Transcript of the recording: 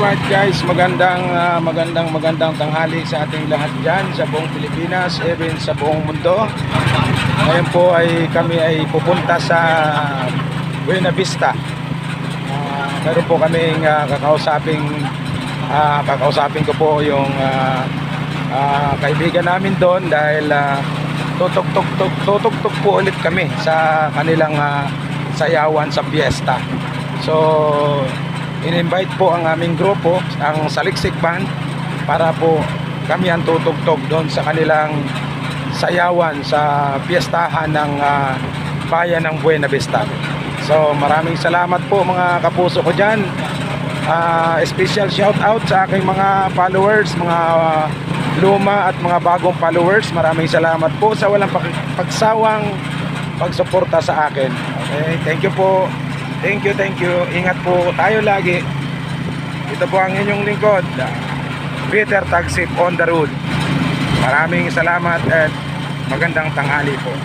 much guys. Magandang tanghali sa ating lahat dyan sa buong Pilipinas, even sa buong mundo. Ngayon po ay kami ay pupunta sa Buena Vista. Meron po kaming kakausapin ko po yung kaibigan namin doon dahil tutok po ulit kami sa kanilang sayawan sa fiesta. So in-invite po ang aming grupo, ang Saliksik Band, para po kami ang tutugtog doon sa kanilang sayawan sa piyestahan ng bayan ng Buena Vista. So maraming salamat po mga kapuso ko dyan. Special shout out sa aking mga followers, mga luma at mga bagong followers. Maraming salamat po sa walang pagsawang pagsuporta sa akin. Okay, thank you po. Thank you. Ingat po tayo lagi. Ito po ang inyong lingkod, Peter Tagsip on the road. Maraming salamat at magandang tanghali po.